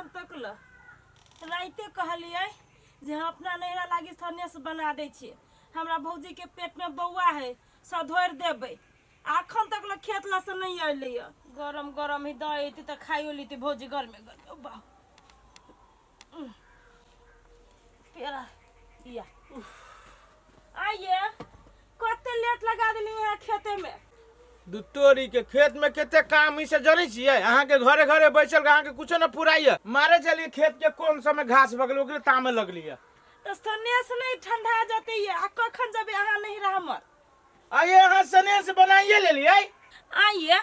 अखन तक ल राइते कहलिए जे हम अपना नैहरा लागी सनेस बना दै छी। हमरा भौजी के पेट में बौआ है सधोर देबै। अखन तक ल खेत ला से नहीं अइले। गरम गरम ही दी तो खाइयो लीती भौजी घर में घर पेरा या आइए कते लेट लगा दिली यहाँ खेते में। दुतोरी के खेत में केते काम ही से जनै छियै। अहाँ के घरे घरे बैसल के अहाँ के कुछो न पुराइए। मारे चलिए खेत के कोन समय घास बगल ओकरे तामे लगली है। तो सनेस नहीं ठंडा जाते है। आ कखन जबे अहाँ नहीं रहमर। आइए अहाँ सनेस बनाइए लेलिए। आइए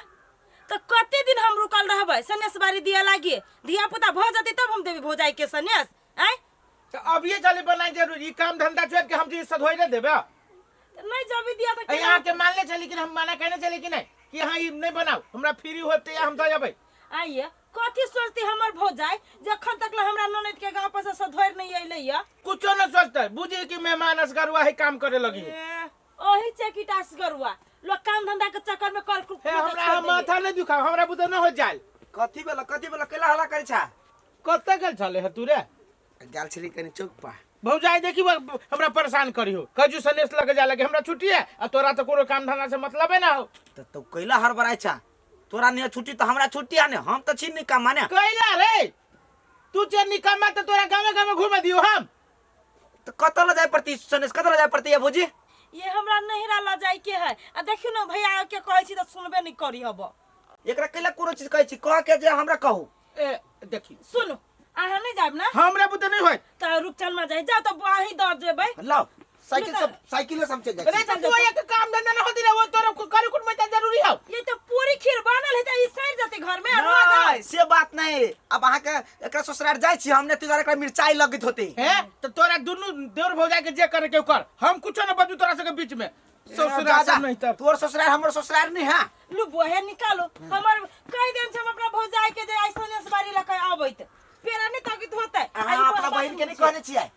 तो कते दिन हम रुकल रहबै सनेस बारी दिया लागी। धिया पुता भ जते तब हम देबे भौजाई के सनेस। आइ तो अब ये चले बनाई जरूरी काम धंधा छोड़ के हम जी सधोइले देबे। नहीं जबी दिया तो यहाँ के मान ले चली कि हम माना कहने चले कि नहीं कि हाँ ये नहीं बनाओ हमरा फ्री होते हम तो जाबे। आइए कथी सोचती हमर भौजाई जखन तक ल हमरा ननद के गांव पर से सधोर नहीं अइले या। कुछो न सोचते बुझी कि मेहमान असगरुआ ही काम करे लगी। ओही चेकिटास गरुआ लोग काम धंधा के चक्कर में कल हे हमरा माथा नहीं दुखाओ हमरा बुते न हो जाल। कथी बेला केला हला करे छा। कत्ते गेल छले ह तू रे। गेल छली कनी चौक पर। भौजाई देखी हमरा परेशान करियो कजू सनेस लगे जा लगे हमरा छुट्टी है आ तोरा तो कोनो काम धंधा से मतलब है ना हो। तो कैला हर बराई छा। तोरा ने छुट्टी तो हमरा छुट्टी आने हम तो छी नहीं काम माने। कैला रे तू जे निकम्मा तो तोरा गावे घुमा दियो हम। तो कतल जाय पड़ती सनेस कतल जाय पड़ती है भौजी। ये हमरा नहिरा ला जाय के है। आ देखियो ना भैया के कहै छी त सुनबे नहीं करी हबो। एकरा कैला कोनो चीज कहै छी कह के जे हमरा कहू। ए देखी सुनो अहाँ नहीं जाब ना हमरा बुते नहीं होय त रुपचन में जाय जा तो बाही द देबै। लाओ साइकिल से हम चल जाए। अरे तो तू एक काम धंधा न होती रे वो तोरा करी कुट में जरूरी है। ये तो पूरी खीर बनल है त ई सड़ जते घर में। नहीं से बात नहीं अब अहाँ के एकरा ससुराल जाय छी हमने तुझार एकरा मिर्चाई लगत होते है तो तोरा दुनु देवर भौजाई के जे करे के कर हम कुछो न बजू तोरा से के बीच में। ससुराल सब नहीं तब तोर ससुराल हमर ससुराल नहीं है। लू बोहे निकालो हमर कह देन से हम अपना भौजाई के जे ऐसने से बारी लके आबैत पेरा नहीं तकित होतै। अहाँ अपना बहन के नहीं कहने छियै।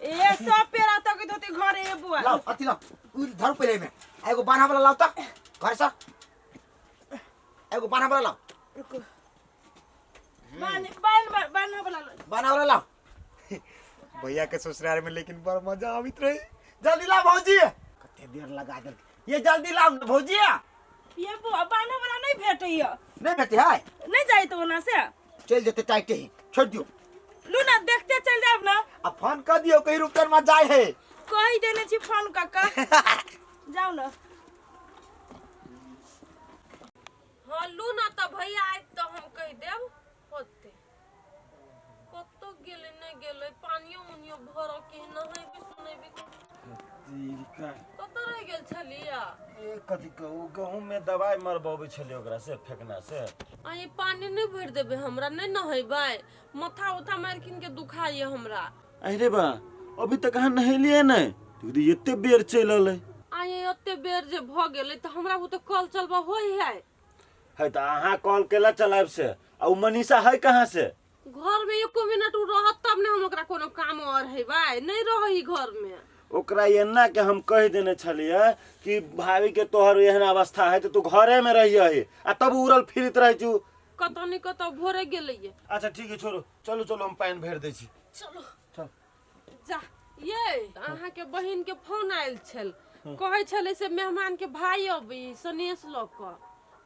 ए सब पेरा तकित होतै घर ए बुआ। लाओ अति लाओ उ धर पहिले में एगो बान्हा वाला लाओ त घर से एगो बान्हा वाला लाओ। रुको बान्हा वाला लाओ। भैया के ससुराल में लेकिन बड़ मजा आवित रही। जल्दी ला भौजी कते देर लगा दे ये जल्दी ला भौजी। ये बुआ बान्हा वाला नहीं भेटैया। नहीं बेटी है नहीं जाई तो ओना से चल जेते टाइटे ही छोड़ दियो। लू ना देखते चल जाब ना। अब फोन कर दियो कहीं रुपचन में जाए है। कहि देने छी फोन काका जाओ ना। हां लू ना त भैया आइ तो हम कह देब होते कतो गेले नहीं गेले पानियो उनियो भर के नहीं भी सुनै भी कतो रह गेल छलिया। ए कथि कहू गहूं में दवाई मरबावे छले ओकरा से फेकना से। आ ये पानी नहीं भर देबे हमरा नहीं नहैबै माथा उथा मार किन के दुखाइए हमरा। अरे बा अभी तक कहां नहेलिए नहीं तू एते बेर चलल आ ये एते बेर जे भ गेलै त हमरा वो त कल चलबा होई है त अहाँ कॉल केला चलाब से आ उ मनीषा है कहां से। घर में एको मिनट उ रहत तब ने हम ओकरा कोनो काम और हेबै नहीं रही घर में। ओकरा एना के हम कह देने छलिए कि भाभी के तोहर एहन अवस्था है तो तू घरे में रहिए है आ तब उड़ल फिरत रह तू कतो नहीं कतो भोरे गेलैये। अच्छा ठीक है छोड़ो चलो चलो हम पानी भर दै छी। चलो चल जा ये अहाँ के बहिन के फोन आयल छल कहै छले से मेहमान के भाई अबी सनेस ल क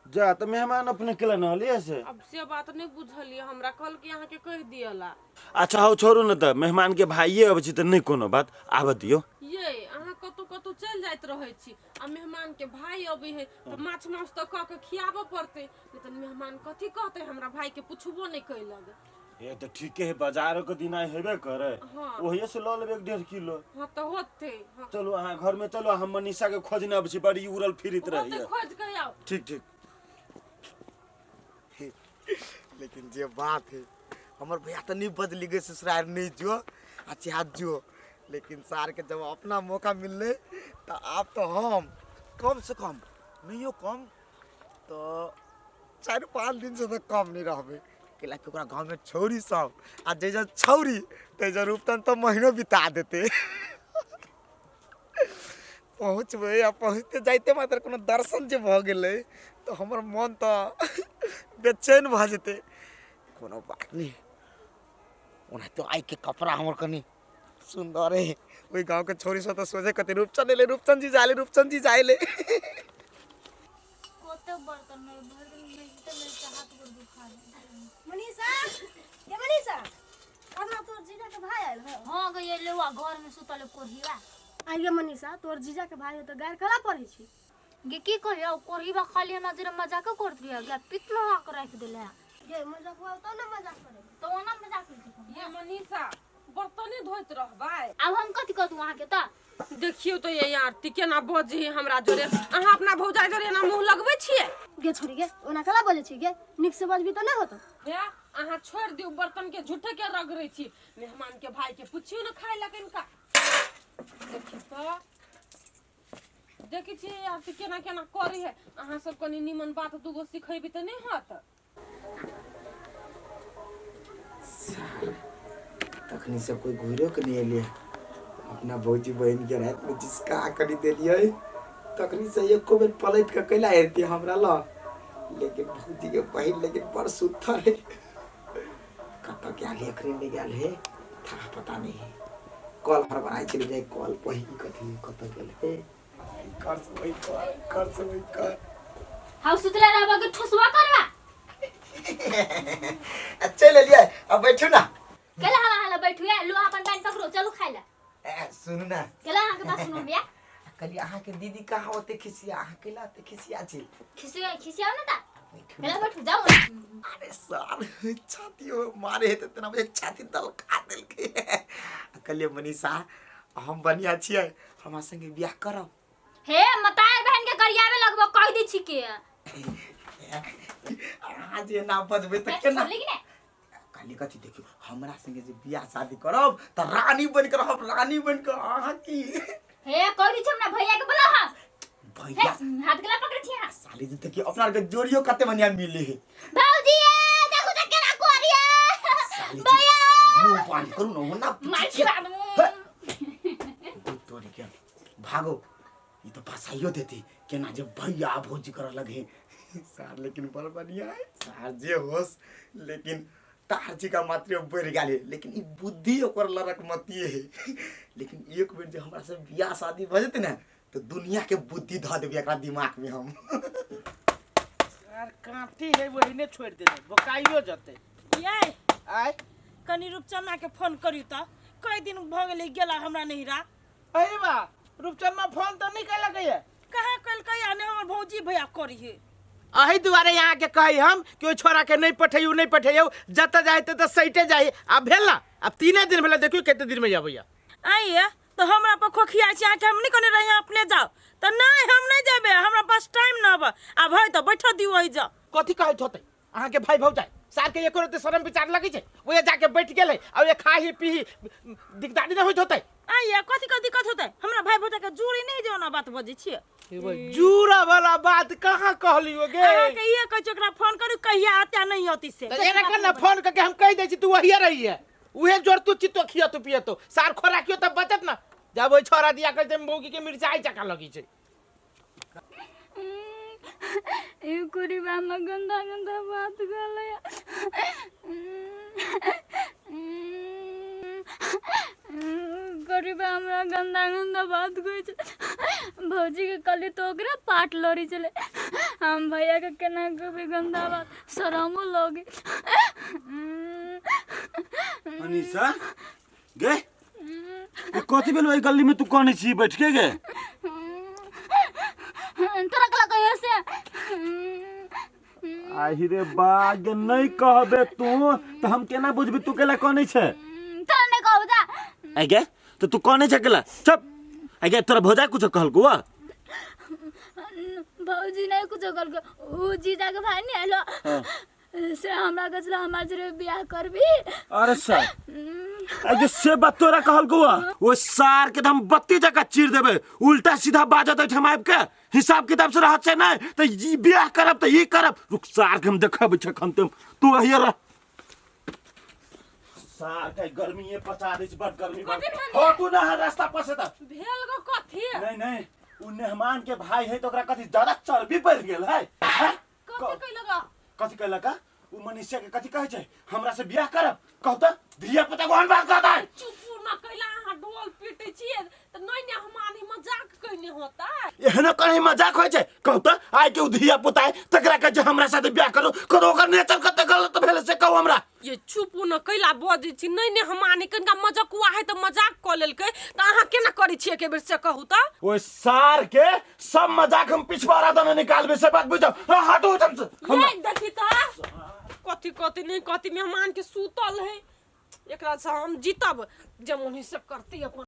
जा तो मेहमान अपने केला न लिए से। अब से बात नहीं बुझलिए हमरा कल के अहाँ के कह दियला। अच्छा हो छोड़ू न त मेहमान के भाईये अब छी त नहीं कोनो बात आब दियो। ये अहाँ कतो कतो चल जाइत रहै छी आ मेहमान के भाई अबे है तो माछ मांस तो क के खियाबो पड़ते नहीं तो मेहमान कथी कहते हमरा भाई के पूछबो नहीं कैलक। ये तो ठीक है बाजार के दिन आए हेबे करे हाँ। ओहिए से ल लेबे 1.5 किलो। हां तो होते हाँ। चलो अहाँ घर में चलो हम मनीषा के खोजने अब छी बड़ी उड़ल फिरत रही होते है। खोज के आओ। ठीक ठीक लेकिन जे बात है हमर भैया तो नहीं बदली गए ससुराल नहीं जो अच्छा जो लेकिन सार के जब अपना मौका मिलले तो आप तो हम कम से कम नहीं हो कम तो 4-5 दिन से तो कम नहीं रहबे केला के ओकरा गांव में छौरी सब आ जैसे छौरी तैसे रूपतन तो महीनों बिता देते पहुँचबे आ पहुँचते जाते मात्र कोनो दर्शन जे भ गेले तो हमर मन तो बेचैन भ जेते कोनो बात नहीं उन्हें तो आई के कपड़ा हमर कनी सुंदर है ओई गांव के छोरी सब तो सोचे कते रूपचंद ले रूपचंद जी जाले कोते बर्तन में भर दिन में तो मेरे हाथ गोड़ दुखा है। मनीषा ये मनीषा अपना तोर जीजा के भाई आयल है हां गए लेवा घर में सुतले कोरहीवा आइए मनीषा तोर जीजा के भाई हो तो गार कला पड़े छी गे की कहियो कोरहीवा खाली हमरा जरा मजाक करत रिया गे पिटलो हाक रख देले ये मजाक हुआ तो ना मजाक करे तो ओना मजाक करत ये मनीषा बर्तने धोइत रहबै अब हम कथि कहू वहां के त देखियो तो ये यार ती केना बजी हमरा जोरे अहाँ अपना भौजाई जोरे ना मुंह लगबै छियै गे छोड़ी गे ओना कला बोले छी गे निक से बजबी तो ना होतो हे अहाँ छोड़ दियो बर्तन के झूठे के रगड़ै छी मेहमान के भाई के पूछियो ना खाय ला किनका देखी छी यार ती केना केना करी है अहाँ सब कनी निमन बात दूगो सिखैबी त नहीं होत तखनी से कोई घुरो के नहीं एलिए अपना भौजी बहन के रात में जिसका करी देलिए तखनी से एको बेर पलट के कैला हेती हमरा ला लेकिन भौजी के बहन लेकिन बड़ सुथर है कत क्या लेखरी ले गेल है था पता नहीं कॉल हर बनाई चली जाए कॉल पहिली कथी कत गेल है कर से वही कर हाउ सुतले रहबा के ठुसवा करवा अच्छा ले लिया अब बैठो ना केला हाला बैठू या लो अपन बैठ पकड़ो चलो खाइला सुन ना केला के बात सुनो बिया कली अहाँ के दीदी कहाँ होते खिसिया अहाँ के लाते खिसिया छी खिसियाओ ना ता केला बैठू जाओ अरे साल छाती हो मारे है तो तना मुझे छाती दल खा दिल के कलिए मनीषा हम बनिया छिए हमरा संगे बियाह करब हे मतार बहन के गरियावे लगबो कह दी छी के आज ये ना बजबे त केना लेकिन काली कथी देखियो हमरा संगे जे बियाह शादी करब त रानी बन कर हम रानी बन कर आहा की हे कह दी छी हमरा भैया के बोला हां भैया हाथ गला पकड़ छी हां साली जी देखियो अपना के जोड़ियो कते बनिया मिले है भौजी देखो त केना कोरिया भैया मुंह पानी करू न ना मार छिरा तोरी के भागो ये तो फसाइयो देती केना जे भैया भौजी कर लगे सार लेकिन बड़ बढ़िया है सार जे होस लेकिन तार जी का मात्र बढ़ गेल है लेकिन ई बुद्धि ओकर लरक मतिए है लेकिन एक बेर जे हमरा से बियाह शादी भ जते ना तो दुनिया के बुद्धि ध देबे एकरा दिमाग में हम यार कांटी है वही ने छोड़ देने बोकाइयो जते ये आय कनी रूपचंदा के फोन करियो त कई दिन भ गेलै गेला हमरा नहिरा अरे बा रूपचंद में फोन तो नहीं कैला गया कहाँ कल कहिया ने हमर भौजी भैया करी है अही दुआरे यहाँ के कही हम कि ओइ छोरा के नहीं पठैयो जत जाए त सैटे जाए अब भेल ना अब 3 दिन भेल देखियो केते दिन में जाबैया आइए तो हमरा पर खोखिया छी आके हम नहीं कने रही अपने जाओ तो नहीं हम नहीं जेबे हमरा पास टाइम ना अब अब है तो बैठो दियो वही जा कथी कहत होते अहाँ के भाई भौजाई सार के एको रते शरम विचार लगी छे ओए जाके बैठ गेले अब ये खाही पीही दिकदारी न होइत होते आइए कथी कथी दिक्कत होते हमरा भाई भौजा के जुड़ी नहीं जो ना बात बजे छिए जूरा वाला बात कहाँ कहलियो गे अहाँ के ये कह ओकरा फोन करू कहिया आत्या नहीं होती से एना करना फोन करके हम कह दै छी तू वहिया रही है उहे जोर तू चित्तो खिया तू पिए तो सार खोराकियो तब बचत ना जब ओइ छोरा दिया कहते मौगी के मिर्चाई चका लगी छे ए कोरी मामा गंदा गंदा बात गले गरीब हमरा गंदा गंदा बात कोइ छ भौजी के कली तो ओकरा पाट लड़ी चले हम भैया के केना कभी गंदा बात शरमो लगे अनीसा गे कथी भेल ओइ गली में तू कोने छी बैठ के गे तोरा कला कहियो से आही रे बाग नहीं कहबे तू तो हम केना बुझबी तू केला कोने छे तोरा नहीं कहब जा आई गे तो तू कोने छे केला चुप आई गे तोरा भौजा कुछ कहल को भौजी नहीं कुछ कहल को उ जीजा के भाई नहीं आलो से हमरा कहला हमरा जरे बियाह करबी अरे सर आगे से बात तोरा कहल को वो सार के हम बत्ती जगह चीर देबे उल्टा सीधा बाजत है हम के हिसाब किताब से रहत से नहीं तो ई बियाह करब तो ई करब रुक सार के हम देखब छखन तुम तू हियर सार के गर्मी ये पचा दे बड़ गर्मी बड़ हो तू ना रास्ता पसे त भेल गो कथी नहीं उ मेहमान के भाई है तो ओकरा कथि ज्यादा चर्बी बढ़ गेल है कथी कइलगा कथि कहला का उ मनुष्य के कथी कहै छै हमरा से बियाह करब कहू त धिया पुता को हन बात कहता है चुप न कैला अहाँ ढोल पीटे छिए त नहीं ने हमानी मजाक कइने होता एहन कहीं मजाक होय छै कहू त आइ के उ धिया पुता है तकरा के जे हमरा साथे बियाह करू करो ओकर नेचर कते गलत भेल से कहू हमरा ये चुप न कैला बजै छी नहीं ने हमानी कनका मजाकुआ है त मजाक क लेलकै त अहाँ केना करै छिए के बेर से कहू त ओइ सार के सब मजाक हम पिछवाड़ा दने निकालबे से बात बुझो हटो हम ये देखी त कथी कथी नहीं कथी मेहमान के सूतल है एकरा से हम जीतब जमुनी से करती अपन